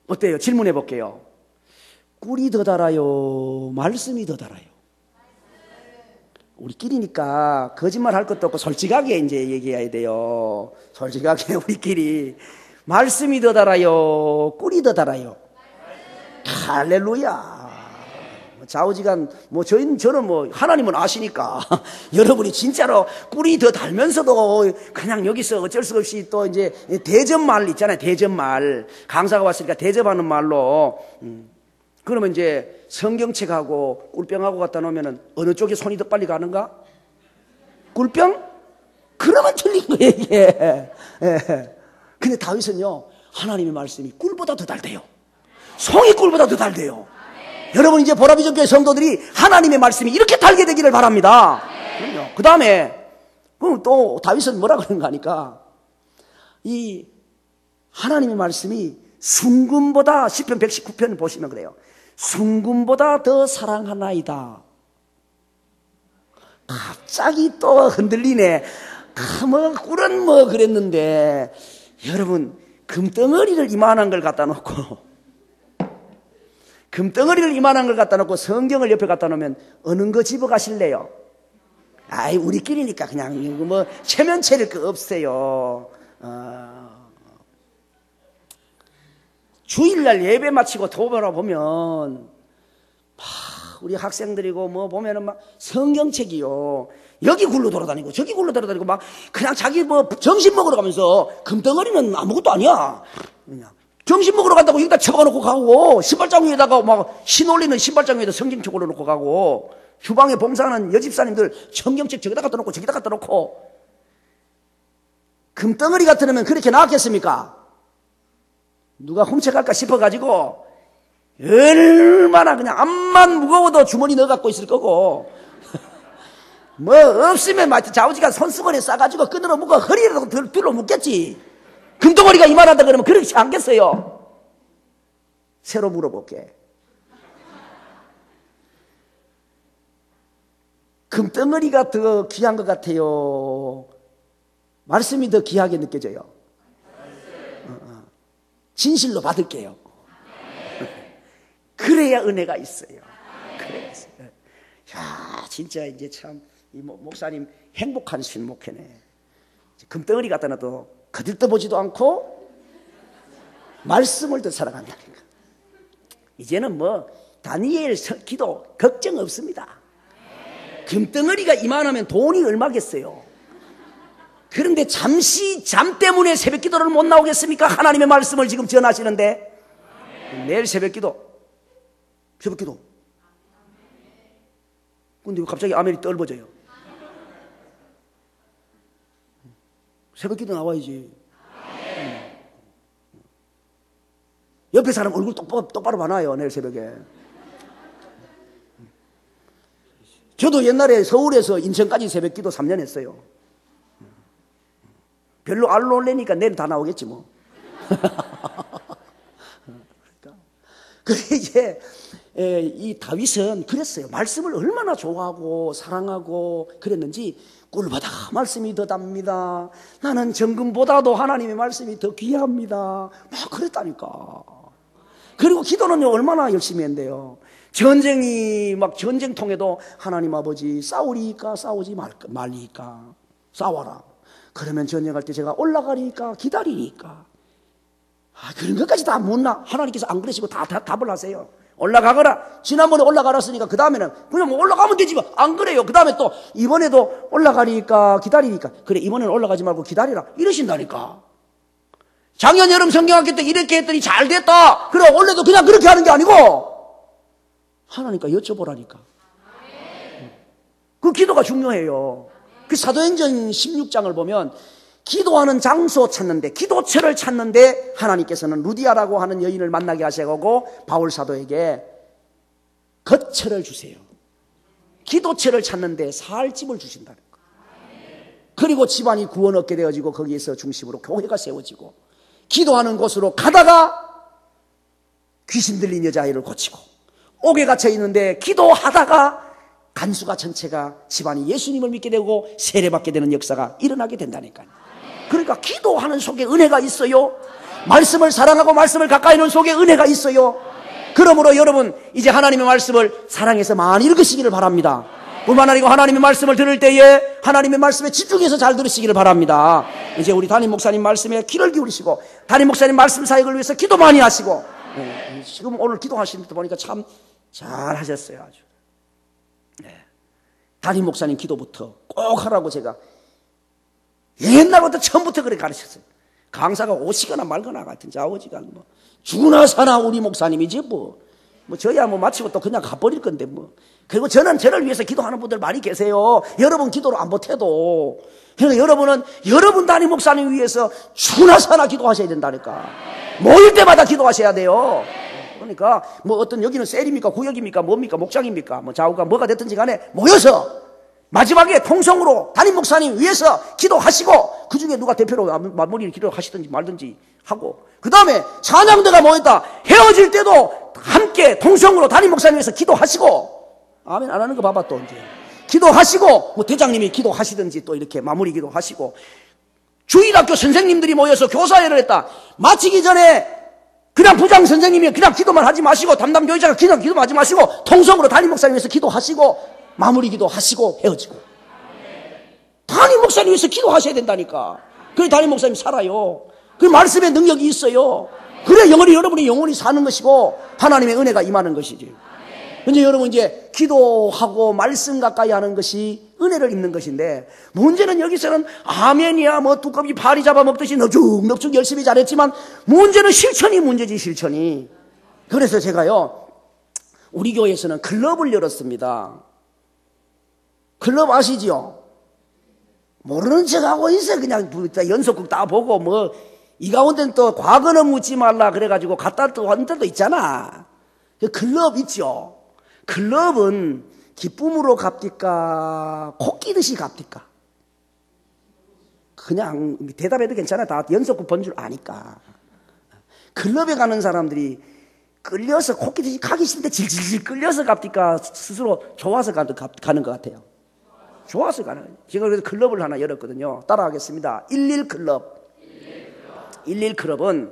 어때요? 질문해 볼게요. 꿀이 더 달아요? 말씀이 더 달아요? 우리끼리니까 거짓말 할 것도 없고 솔직하게 이제 얘기해야 돼요. 솔직하게 우리끼리. 말씀이 더 달아요? 꿀이 더 달아요? 할렐루야. 좌우지간 저는 하나님은 아시니까 여러분이 진짜로 꿀이 더 달면서도 그냥 여기서 어쩔 수 없이 또 이제 대접말 있잖아요. 대접말. 강사가 왔으니까 대접하는 말로 그러면 이제 성경책하고 꿀병하고 갖다 놓으면 어느 쪽에 손이 더 빨리 가는가? 꿀병? 그러면 틀린 거예요 이게. 예. 근데 다윗은요 하나님의 말씀이 꿀보다 더 달대요. 송이 꿀보다 더 달대요. 여러분 이제 보라비전 교회 성도들이 하나님의 말씀이 이렇게 달게 되기를 바랍니다. 그 다음에 그럼 또 다윗은 뭐라 그런가 하니까 이 하나님의 말씀이 순금보다 시편 119편 보시면 그래요. 순금보다 더 사랑하나이다. 갑자기 또 흔들리네. 꿀은 그랬는데 여러분 금덩어리를 이만한 걸 갖다 놓고 성경을 옆에 갖다 놓으면 어느 거 집어 가실래요? 아이 우리끼리니까 그냥 체면체를 거 없어요. 주일날 예배 마치고 돌아보면 우리 학생들이고 보면은 막 성경책이요. 여기 굴러 돌아다니고 저기 굴러 돌아다니고 막 그냥 자기 점심 먹으러 가면서 금덩어리는 아무것도 아니야. 그냥 점심 먹으러 간다고 여기다 쳐가놓고 가고 신발장 위에다가 막 신올리는 신발장 위에다 성경책 올려놓고 가고 휴방에 봉사하는 여집사님들 성경책 저기다 갖다 놓고 저기다 갖다 놓고 금덩어리 같으면 그렇게 나왔겠습니까? 누가 훔쳐갈까 싶어가지고 얼마나 그냥 암만 무거워도 주머니 넣어갖고 있을 거고 없으면 좌우지가 손수건에 싸가지고 끈으로 묶어 허리에도 둘러 묶겠지. 금덩어리가 이만하다 그러면 그렇지 않겠어요? 새로 물어볼게. 금덩어리가 더 귀한 것 같아요? 말씀이 더 귀하게 느껴져요? 진실로 받을게요. 그래야 은혜가 있어요. 그래야 있어요. 야, 진짜 이제 참 이 목사님 행복한 신목회네. 금덩어리 갖다 놔도 거들떠보지도 않고 말씀을 더 사랑한다니까. 이제는 다니엘 기도 걱정 없습니다. 금덩어리가 이만하면 돈이 얼마겠어요. 그런데 잠시 잠 때문에 새벽 기도를 못 나오겠습니까? 하나님의 말씀을 지금 전하시는데 내일 새벽 기도 근데 왜 갑자기 아멘이 떨어져요? 새벽 기도 나와야지. 옆에 사람 얼굴 똑바로 봐놔요 내일 새벽에. 저도 옛날에 서울에서 인천까지 새벽기도 3년 했어요. 별로 안 놀래니까 내일 다 나오겠지 뭐. 그래 이제 이 다윗은 그랬어요. 말씀을 얼마나 좋아하고 사랑하고 그랬는지 꿀보다 말씀이 더 답니다. 나는 정금보다도 하나님의 말씀이 더 귀합니다. 막 그랬다니까. 그리고 기도는 얼마나 열심히 했는데요. 전쟁이 막 전쟁통에도 하나님 아버지 싸우리까 싸우지 말리까 싸워라. 그러면 전쟁할 때 제가 올라가리까 기다리니까. 그런 것까지 다 묻나? 하나님께서 안 그러시고 다 답을 하세요. 올라가거라. 지난번에 올라가랐으니까 그 다음에는 그냥 뭐 올라가면 되지 뭐. 안 그래요. 그 다음에 또 이번에도 올라가니까 기다리니까. 그래 이번에는 올라가지 말고 기다리라. 이러신다니까. 작년 여름 성경학교 때 이렇게 했더니 잘 됐다. 그래 원래도 그냥 그렇게 하는 게 아니고 하나니까 여쭤보라니까. 그 기도가 중요해요. 그 사도행전 16장을 보면 기도하는 장소 찾는데 기도처를 찾는데 하나님께서는 루디아라고 하는 여인을 만나게 하셔가지고 바울 사도에게 거처를 주세요. 기도처를 찾는데 살 집을 주신다는 거. 그리고 집안이 구원 얻게 되어지고 거기에서 중심으로 교회가 세워지고 기도하는 곳으로 가다가 귀신 들린 여자아이를 고치고 옥에 갇혀 있는데 기도하다가 간수가 전체가 집안이 예수님을 믿게 되고 세례받게 되는 역사가 일어나게 된다니까요. 그러니까 기도하는 속에 은혜가 있어요. 말씀을 사랑하고 말씀을 가까이 하는 속에 은혜가 있어요. 그러므로 여러분 이제 하나님의 말씀을 사랑해서 많이 읽으시기를 바랍니다. 뿐만 아니고 하나님의 말씀을 들을 때에 하나님의 말씀에 집중해서 잘 들으시기를 바랍니다. 이제 우리 담임 목사님 말씀에 귀를 기울이시고 담임 목사님 말씀 사역을 위해서 기도 많이 하시고 지금 오늘 기도하시는 거 보니까 참 잘하셨어요. 아주. 담임 목사님 기도부터 꼭 하라고 제가 옛날부터 처음부터 그렇게 가르쳤어요. 강사가 오시거나 말거나 같은 자오지간 뭐 죽으나 사나 우리 목사님이지 뭐 저야 뭐 마치고 또 그냥 가버릴 건데 뭐. 그리고 저는 저를 위해서 기도하는 분들 많이 계세요. 여러분 기도를 안 못해도. 그러니까 여러분은 여러분 담임 목사님 위해서 죽으나 사나 기도하셔야 된다니까. 모일 때마다 기도하셔야 돼요. 그러니까 뭐 어떤 여기는 셀입니까 구역입니까 뭡니까 목장입니까 뭐 좌우가 뭐가 됐든지 간에 모여서 마지막에 통성으로 담임 목사님 위해서 기도하시고 그 중에 누가 대표로 마무리를 기도하시든지 말든지 하고 그 다음에 찬양대가 모였다 헤어질 때도 함께 통성으로 담임 목사님 위해서 기도하시고 아멘 안 하는 거 봐봐 또 이제 기도하시고 뭐 대장님이 기도하시든지 또 이렇게 마무리 기도하시고 주일학교 선생님들이 모여서 교사회를 했다 마치기 전에 그냥 부장 선생님이 그냥 기도만 하지 마시고 담당 교육자가 그냥 기도만 하지 마시고 통성으로 담임 목사님 위해서 기도하시고 마무리 기도하시고 헤어지고 담임 목사님 위해서 기도하셔야 된다니까. 그래 담임 목사님 살아요. 그 말씀에 능력이 있어요. 그래 여러분이 영원히 사는 것이고 하나님의 은혜가 임하는 것이지. 근데 여러분 이제 기도하고 말씀 가까이 하는 것이 은혜를 입는 것인데 문제는 여기서는 아멘이야 뭐 두꺼비 파리 잡아먹듯이 넙죽 열심히 잘했지만 문제는 실천이 문제지 실천이. 그래서 제가요 우리 교회에서는 클럽을 열었습니다. 클럽 아시지요? 모르는 척하고 있어 그냥 연속극 다 보고 뭐 이 가운데는 또 과거는 묻지 말라 그래가지고 갖다 또 한 데도 있잖아. 클럽 있죠? 클럽은 기쁨으로 갚디까 코끼듯이 갚디까? 그냥 대답해도 괜찮아. 다 연속극 본 줄 아니까. 클럽에 가는 사람들이 끌려서 코끼듯이 가기 싫은데 질질질 끌려서 갚디까 스스로 좋아서 가는 것 같아요. 좋아서 가는 거예요. 제가 그래서 클럽을 하나 열었거든요. 따라하겠습니다. 11클럽. 11클럽은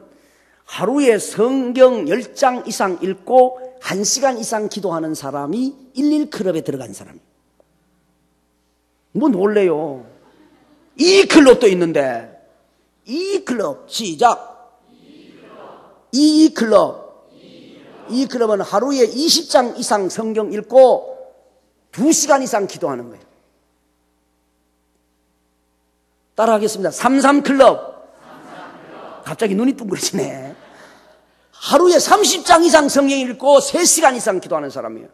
하루에 성경 10장 이상 읽고 1시간 이상 기도하는 사람이 11클럽에 들어간 사람이에요. 뭐 놀래요. 2클럽도 있는데 2클럽 시작. 2클럽은 하루에 20장 이상 성경 읽고 2시간 이상 기도하는 거예요. 따라하겠습니다. 33클럽. 갑자기 눈이 둥그러지네. 하루에 30장 이상 성경 읽고 3시간 이상 기도하는 사람이에요.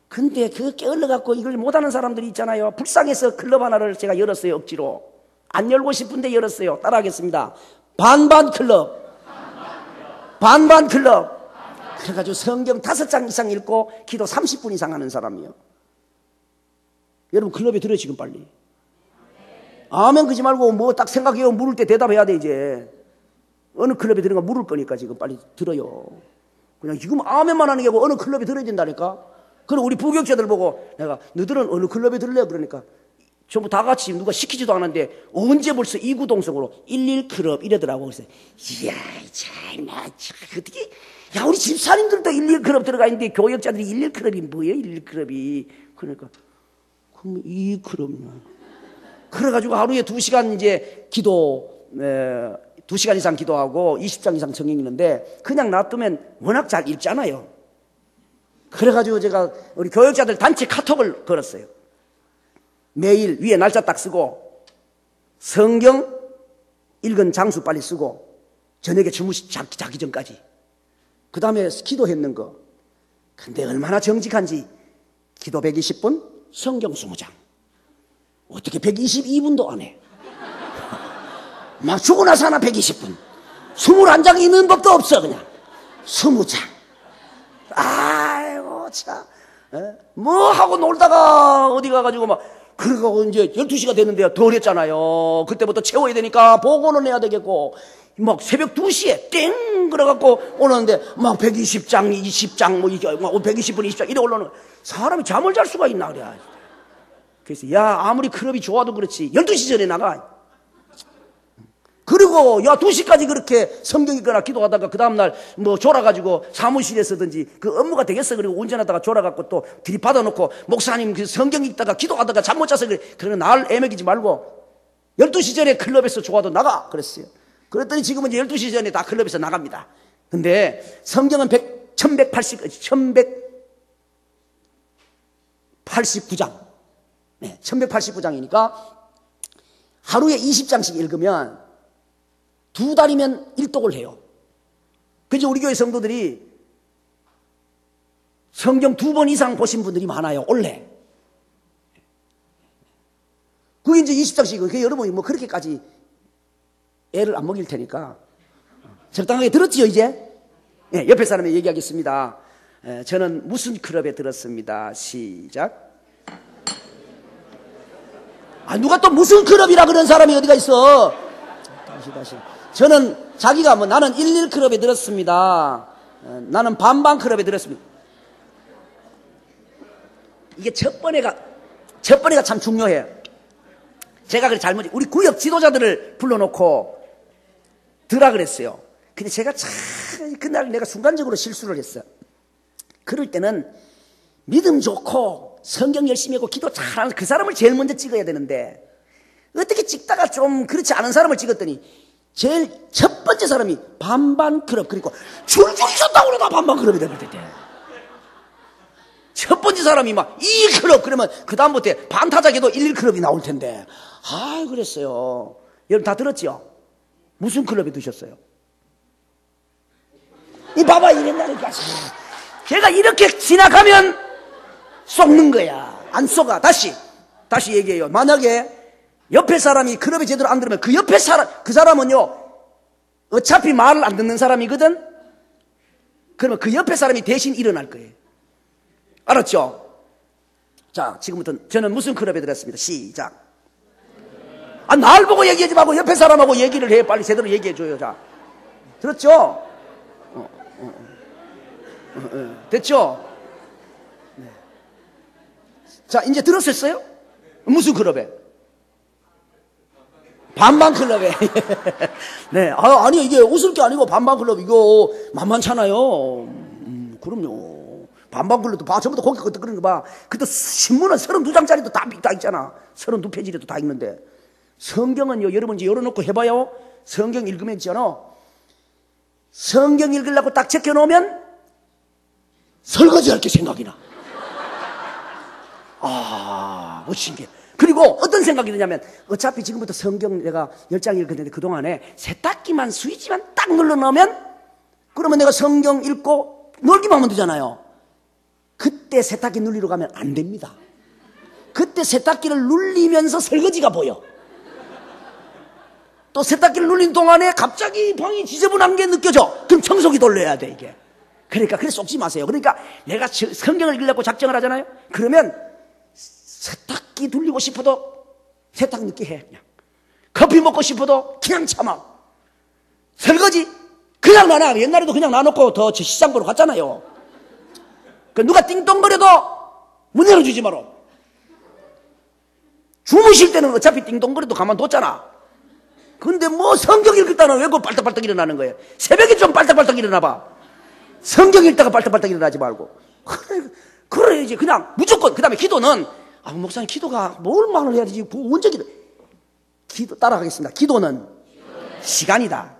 근데 그거 게을러갖고 이걸 못하는 사람들이 있잖아요. 불쌍해서 클럽 하나를 제가 열었어요. 억지로. 안 열고 싶은데 열었어요. 따라하겠습니다. 반반클럽. 반반클럽. 그래가지고 성경 5장 이상 읽고 기도 30분 이상 하는 사람이에요. 여러분 클럽에 들어요 지금 빨리. 아멘 그러지 말고 뭐 딱 생각해요. 물을 때 대답해야 돼 이제. 어느 클럽에 들어가 물을 거니까 지금 빨리 들어요. 그냥 지금 아멘만 하는 게 아니고 어느 클럽에 들어야 된다니까. 그럼 우리 부교육자들 보고 내가 너희들은 어느 클럽에 들을래? 그러니까 전부 다 같이 누가 시키지도 않았는데 언제 벌써 이구동성으로 11클럽 이러더라고. 그래서 이야 참 어떻게 야 우리 집사님들도 11클럽 들어가 있는데 교역자들이 11클럽이 뭐예요 11클럽이. 그러니까 그럼 2클럽이나. 그래가지고 하루에 2시간 이제 기도 2시간 이상 기도하고 20장 이상 성경 읽는데 그냥 놔두면 워낙 잘 읽잖아요. 그래가지고 제가 우리 교역자들 단체 카톡을 걸었어요. 매일 위에 날짜 딱 쓰고 성경 읽은 장수 빨리 쓰고 저녁에 자기 전까지 그 다음에 기도했는 거. 근데 얼마나 정직한지 기도 120분 성경 20장 어떻게 122분도 안 해. 막 죽고 나서 하나 120분 21장 있는 법도 없어. 그냥 20장. 아이고 참 뭐 하고 놀다가 어디 가가지고 막 그러고 이제 12시가 됐는데요. 덜 했잖아요. 그때부터 채워야 되니까 보고는 해야 되겠고 막 새벽 2시에 땡 그래갖고 오는데 막 120장 20장 뭐 이게 120분 20장 이래 올라오는 사람이 잠을 잘 수가 있나 그래. 그래서 야 아무리 클럽이 좋아도 그렇지 12시 전에 나가. 그리고 야 2시까지 그렇게 성경 읽거나 기도하다가 그 다음날 뭐 졸아가지고 사무실에서든지 그 업무가 되겠어. 그리고 운전하다가 졸아갖고 또 들이받아놓고 목사님 그 성경 읽다가 기도하다가 잠 못 자서 그래. 그러는 날 애매기지 말고 12시 전에 클럽에서 좋아도 나가 그랬어요. 그랬더니 지금은 이제 12시 전에 다 클럽에서 나갑니다. 근데 성경은 1189장 네, 1189장이니까 하루에 20장씩 읽으면 2달이면 일독을 해요. 그래서 우리 교회 성도들이 성경 2번 이상 보신 분들이 많아요. 올해. 그게 이제 20장씩. 그게 여러분이 뭐 그렇게까지 애를 안 먹일 테니까 적당하게 들었지요 이제? 네, 옆에 사람이 얘기하겠습니다. 저는 무슨 클럽에 들었습니다. 시작. 아 누가 또 무슨 클럽이라 그런 사람이 어디가 있어? 다시. 저는 자기가 뭐 나는 11클럽에 들었습니다. 나는 반반 클럽에 들었습니다. 이게 첫 번째가 참 중요해요. 제가 그래 잘못 우리 구역 지도자들을 불러놓고 들으라 그랬어요. 근데 제가 참 그날 내가 순간적으로 실수를 했어요. 그럴 때는 믿음 좋고 성경 열심히 하고 기도 잘하는 그 사람을 제일 먼저 찍어야 되는데 어떻게 찍다가 좀 그렇지 않은 사람을 찍었더니 제일 첫 번째 사람이 반반 클럽 그리고 줄줄이 섰다고 그러다 반반 클럽이 되는데 첫 번째 사람이 막 2클럽 그러면 그 다음부터 반타작에도 1클럽이 나올 텐데 아 그랬어요. 여러분 다 들었죠? 무슨 클럽에 드셨어요? 이 봐봐 이랬다니까. 제가 이렇게 지나가면 속는 거야. 안 속아. 다시 얘기해요. 만약에 옆에 사람이 클럽에 제대로 안 들으면 그 옆에 그 사람은요 어차피 말을 안 듣는 사람이거든. 그러면 그 옆에 사람이 대신 일어날 거예요. 알았죠? 자 지금부터 저는 무슨 클럽에 들었습니다. 시작. 아 날 보고 얘기하지 말고 옆에 사람하고 얘기를 해. 빨리 제대로 얘기해줘요. 자 들었죠? 됐죠? 네. 자 이제 들었었어요? 무슨 클럽에? 반반 클럽에. 네. 아니, 이게 웃을 게 아니고 반반 클럽, 이거 만만찮아요. 그럼요. 반반 클럽도 봐. 전부 다 거기 그때 그런 거 봐. 그때 신문은 32장짜리도 다 있잖아. 32페이지라도 다 읽는데. 성경은요, 여러분 이제 열어놓고 해봐요. 성경 읽으면 있잖아. 성경 읽으려고 딱 적혀놓으면 설거지 할 게 생각이 나. 멋진 게. 그리고 어떤 생각이 드냐면 어차피 지금부터 성경 내가 10장 읽었는데 그동안에 세탁기만 스위치만 딱 눌러놓으면 그러면 내가 성경 읽고 놀기만 하면 되잖아요. 그때 세탁기 눌리러 가면 안 됩니다. 그때 세탁기를 눌리면서 설거지가 보여. 또 세탁기를 눌린 동안에 갑자기 방이 지저분한 게 느껴져. 그럼 청소기 돌려야 돼 이게. 그러니까 그래 속지 마세요. 그러니까 내가 성경을 읽으려고 작정을 하잖아요. 그러면 세탁기 돌리고 싶어도 세탁 늦게 해. 그냥. 커피 먹고 싶어도 그냥 참아. 설거지 그냥 놔놔. 옛날에도 그냥 놔놓고 더 시장 보러 갔잖아요. 누가 띵동거려도 문 열어주지 마라. 주무실 때는 어차피 띵동거려도 가만뒀잖아. 근데 뭐 성경 읽다는 왜 그 빨딱빨딱 일어나는 거예요? 새벽에 좀 빨딱빨딱 일어나봐. 성경 읽다가 빨딱빨딱 일어나지 말고. 그래야지. 그냥 무조건. 그 다음에 기도는, 목사님 기도가 뭘 말을 해야 되지? 언제 기도 따라가겠습니다. 기도는 시간이다.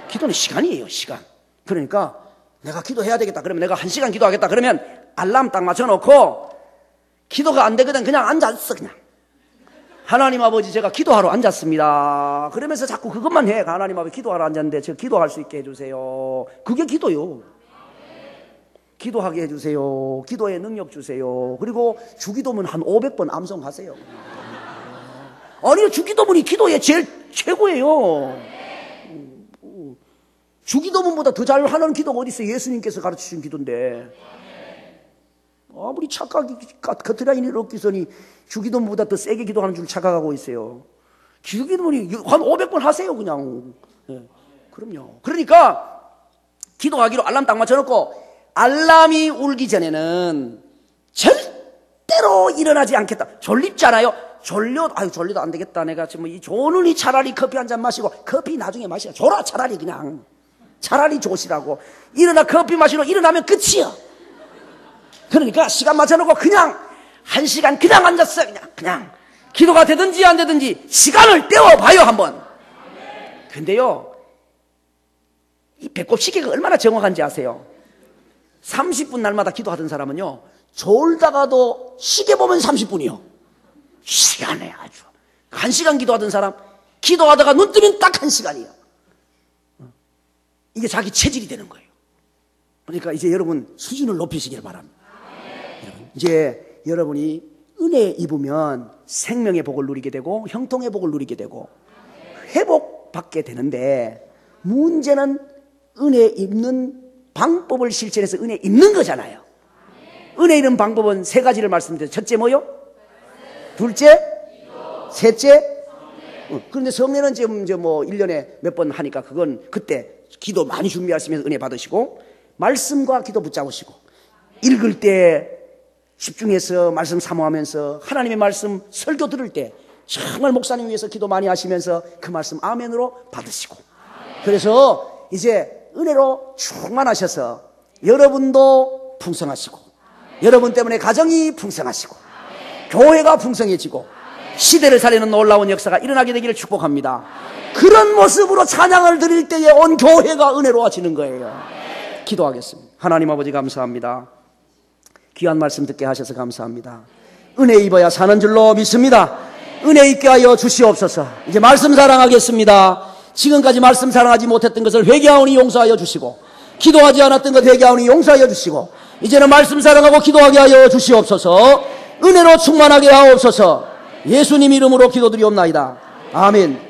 기도는 시간이에요. 시간. 그러니까 내가 기도해야 되겠다. 그러면 내가 1시간 기도하겠다. 그러면 알람 딱 맞춰놓고 기도가 안 되거든. 그냥 앉아있어. 그냥. 하나님 아버지 제가 기도하러 앉았습니다. 그러면서 자꾸 그것만 해. 하나님 아버지 기도하러 앉았는데 제가 기도할 수 있게 해주세요. 그게 기도요. 기도하게 해주세요. 기도의 능력 주세요. 그리고 주기도문 한 500번 암송하세요. 아니요, 주기도문이 기도의 제일 최고예요. 주기도문보다 더 잘하는 기도가 어디 있어요? 예수님께서 가르치신 기도인데. 아무리 커트라인이 없기서니 주기도문보다 더 세게 기도하는 줄 착각하고 있어요. 주기도문이 한 500번 하세요, 그냥. 네. 그럼요. 그러니까 기도하기로 알람 딱 맞춰놓고 알람이 울기 전에는 절대로 일어나지 않겠다. 졸립잖아요. 졸려도 안 되겠다. 내가 지금 이 조는이 차라리 커피 한 잔 마시고, 커피 나중에 마시라. 졸아, 차라리 그냥. 차라리 조시라고. 일어나 커피 마시러 일어나면 끝이야. 그러니까 시간 맞춰놓고 그냥 1시간 그냥 앉았어. 그냥. 기도가 되든지 안 되든지 시간을 때워봐요, 한번. 근데요, 이 배꼽 시계가 얼마나 정확한지 아세요? 30분 날마다 기도하던 사람은요, 졸다가도 시계 보면 30분이요. 시간에 아주. 1시간 기도하던 사람, 기도하다가 눈 뜨면 딱 1시간이에요. 이게 자기 체질이 되는 거예요. 그러니까 이제 여러분 수준을 높이시길 바랍니다. 여러분, 이제 여러분이 은혜 입으면 생명의 복을 누리게 되고 형통의 복을 누리게 되고 회복받게 되는데, 문제는 은혜 입는 방법을 실천해서 은혜 입는 거잖아요. 은혜 입는 방법은 3가지를 말씀드렸어요. 첫째 뭐요? 둘째? 셋째? 그런데 성례는 지금 뭐 1년에 몇 번 하니까 그건 그때 기도 많이 준비하시면서 은혜 받으시고, 말씀과 기도 붙잡으시고, 읽을 때 집중해서 말씀 사모하면서, 하나님의 말씀 설교 들을 때 정말 목사님 위해서 기도 많이 하시면서 그 말씀 아멘으로 받으시고, 그래서 이제 은혜로 충만하셔서 여러분도 풍성하시고, 여러분 때문에 가정이 풍성하시고, 교회가 풍성해지고, 시대를 살리는 놀라운 역사가 일어나게 되기를 축복합니다. 그런 모습으로 찬양을 드릴 때에 온 교회가 은혜로워지는 거예요. 기도하겠습니다. 하나님 아버지 감사합니다. 귀한 말씀 듣게 하셔서 감사합니다. 은혜 입어야 사는 줄로 믿습니다. 은혜 있게 하여 주시옵소서. 이제 말씀 사랑하겠습니다. 지금까지 말씀 사랑하지 못했던 것을 회개하오니 용서하여 주시고, 기도하지 않았던 것 회개하오니 용서하여 주시고, 이제는 말씀 사랑하고 기도하게 하여 주시옵소서. 은혜로 충만하게 하옵소서. 예수님 이름으로 기도드리옵나이다. 아멘.